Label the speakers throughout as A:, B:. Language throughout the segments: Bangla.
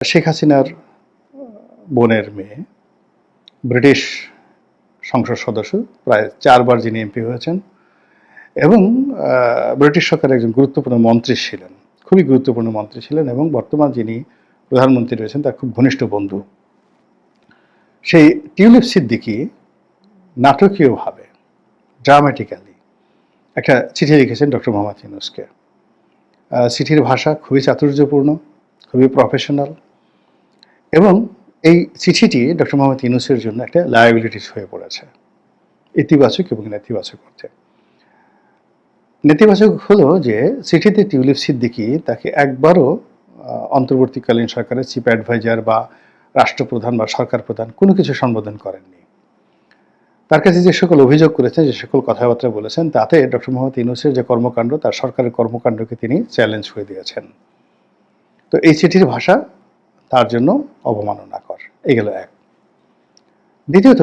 A: শেখ হাসিনার বোনের মেয়ে, ব্রিটিশ সংসদ সদস্য, প্রায় 4 বার যিনি এমপি হয়েছেন এবং ব্রিটিশ সরকারের একজন গুরুত্বপূর্ণ মন্ত্রী ছিলেন, খুবই গুরুত্বপূর্ণ মন্ত্রী ছিলেন এবং বর্তমান যিনি প্রধানমন্ত্রী রয়েছেন তার খুব ঘনিষ্ঠ বন্ধু। সেই টিউলিপ সিদ্দিকী নাটকীয়ভাবে, ড্রামাটিক্যালি একটা চিঠি লিখেছেন ডক্টর মোহাম্মদ ইউনূসকে। চিঠির ভাষা খুবই চাতুর্যপূর্ণ, খুবই প্রফেশনাল এবং এই চিঠিটি ডক্টর মোহাম্মদ ইউনূসের জন্য একটা লায়াবিলিটিস হয়ে পড়েছে, ইতিবাচক এবং নেতিবাচক অর্থে। নেতিবাচক হলো যে চিঠিতে টিউলিপ সিদ্দিকী তাকে একবারও অন্তর্বর্তীকালীন সরকারের চিফ অ্যাডভাইজার বা রাষ্ট্রপ্রধান বা সরকার প্রধান কোনো কিছু সম্বোধন করেননি। তার কাছে যে সকল অভিযোগ করেছেন, যে সকল কথাবার্তা বলেছেন, তাতে ডক্টর মোহাম্মদ ইউনূসের যে কর্মকাণ্ড, তার সরকারের কর্মকাণ্ডকে তিনি চ্যালেঞ্জ করে দিয়েছেন। তো এই চিঠির ভাষা তার জন্য অবমাননাকর। এই গেল এক। দ্বিতীয়ত,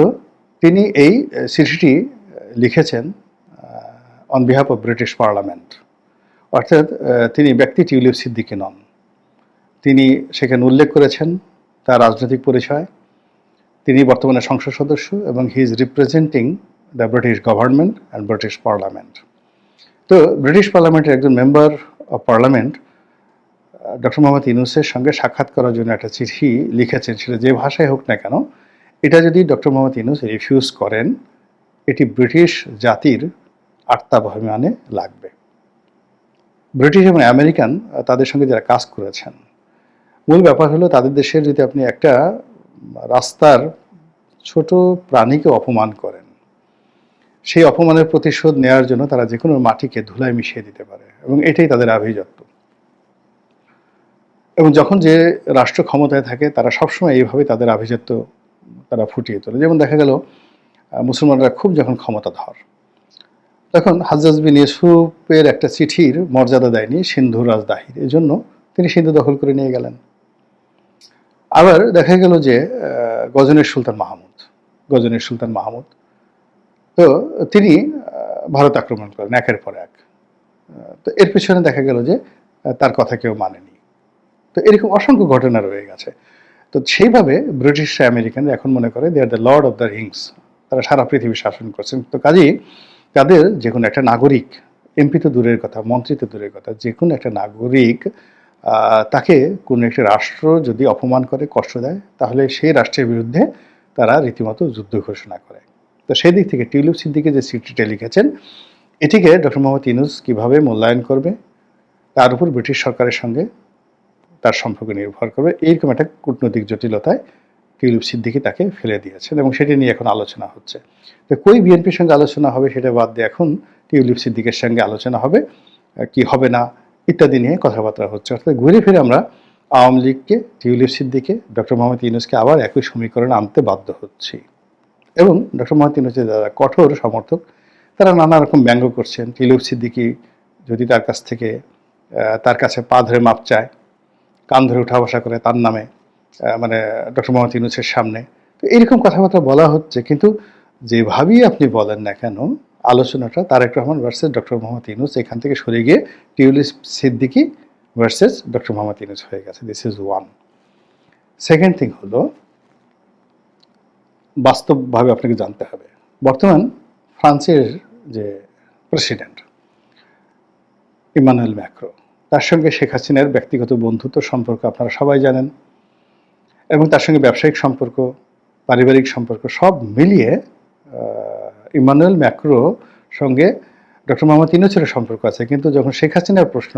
A: তিনি এই চিঠিটি লিখেছেন on behalf of British parliament, অর্থাৎ তিনি ব্যক্তি টিউলিপ সিদ্দিকী নন। তিনি সেখানে উল্লেখ করেছেন তার রাজনৈতিক পরিচয়, তিনি বর্তমানে সংসদ সদস্য এবং he is representing the British government and British parliament. তো ব্রিটিশ পার্লামেন্টের একজন member of parliament doctor Mohammad ইউনূসের সঙ্গে সাক্ষাৎ করার জন্য একটা চিঠি লিখেছেন, সেটা যে ভাষায় হোক না কেন, এটা যদি ডক্টর মোহাম্মদ ইউনূস রিফিউজ করেন, এটি ব্রিটিশ জাতির আত্মাভিমানে লাগবে। ব্রিটিশ এবং আমেরিকান তাদের সঙ্গে যারা কাজ করেছেন, মূল ব্যাপার হলো তাদের দেশের যদি আপনি একটা রাস্তার ছোট প্রাণীকে অপমান করেন, সেই অপমানের প্রতিশোধ নেওয়ার জন্য তারা যে কোনো মাটিকে ধুলায় মিশিয়ে দিতে পারে এবং এটাই তাদের আভিজাত্য। এবং যখন যে রাষ্ট্র ক্ষমতায় থাকে তারা সবসময় এইভাবে তাদের আভিজাত্য তারা ফুটিয়ে তোলে। যেমন দেখা গেল মুসলমানরা খুব যখন ক্ষমতাধর, তখন হাজ্জাজ বিন ইউসুফের একটা চিঠির মর্যাদা দেয়নি সিন্ধু রাজদাহির, এই জন্য তিনি সিন্ধু দখল করে নিয়ে গেলেন। আবার দেখা গেল যে গজনীর সুলতান মাহমুদ তো তিনি ভারত আক্রমণ করেন একের পর এক। তো এর পিছনে দেখা গেল যে তার কথা কেউ মানেনি। তো এরকম অসংখ্য ঘটনা রয়ে গেছে। তো সেইভাবে ব্রিটিশ আমেরিকানরা এখন মনে করে they are the Lord of the Rings, তারা সারা পৃথিবী শাসন করছেন। তো কাজেই তাদের যে কোনো একটা নাগরিক, এমপি তো দূরের কথা, মন্ত্রী তো দূরের কথা, যে কোনো একটা নাগরিক তাকে কোনো একটি রাষ্ট্র যদি অপমান করে, কষ্ট দেয়, তাহলে সেই রাষ্ট্রের বিরুদ্ধে তারা রীতিমতো যুদ্ধ ঘোষণা করে। তো সেই দিক থেকে টিউলিপ সিদ্দিকী যে চিঠিটা লিখেছেন, এটিকে ডক্টর মোহাম্মদ ইউনূস কীভাবে মূল্যায়ন করবে তার উপর ব্রিটিশ সরকারের সঙ্গে তার সম্পর্ক নির্ভর করবে। এইরকম একটা কূটনৈতিক জটিলতায় টিউলিপ সিদ্দিকী তাকে ফেলে দিয়েছেন এবং সেটি নিয়ে এখন আলোচনা হচ্ছে। তো কই বিএনপির সঙ্গে আলোচনা হবে সেটা বাদ দিয়ে এখন টিউলিপ সিদ্দিকীর সঙ্গে আলোচনা হবে, কি হবে না ইত্যাদি নিয়ে কথাবার্তা হচ্ছে। অর্থাৎ ঘুরে ফিরে আমরা আওয়ামী লীগকে, টিউলিপ সিদ্দিকী, ডক্টর মোহাম্মদ ইউনূসকে আবার একই সমীকরণে আনতে বাধ্য হচ্ছি। এবং ডক্টর মোহাম্মদ ইউনূসের যারা কঠোর সমর্থক, তারা নানা রকম ব্যঙ্গ করছেন। টিউলিপ সিদ্দিকী যদি তার কাছে পা ধরে মাপ চায়, কান ধরে উঠা বসা করে তার নামে, মানে ডক্টর মোহাম্মদ ইউনূসের সামনে, তো এইরকম কথাবার্তা বলা হচ্ছে। কিন্তু যেভাবেই আপনি বলেন না কেন, আলোচনাটা তারেক রহমান ভার্সেস ডক্টর মোহাম্মদ ইউনূস এখান থেকে সরে গিয়ে tulip Siddiqui versus doctor Mohammad Yunus হয়ে গেছে। This is one. Second thing হলো, বাস্তবভাবে আপনাকে জানতে হবে, বর্তমান ফ্রান্সের যে প্রেসিডেন্ট ইমানুয়েল ম্যাক্রো, তার সঙ্গে শেখ হাসিনার ব্যক্তিগত বন্ধুত্ব সম্পর্ক আপনারা সবাই জানেন এবং তার সঙ্গে ব্যবসায়িক সম্পর্ক, পারিবারিক সম্পর্ক সব মিলিয়ে ইমানুয়েল ম্যাক্রো সঙ্গে ডক্টর মোহাম্মদ ইউনূসের সম্পর্ক আছে। কিন্তু যখন শেখ হাসিনার প্রশ্ন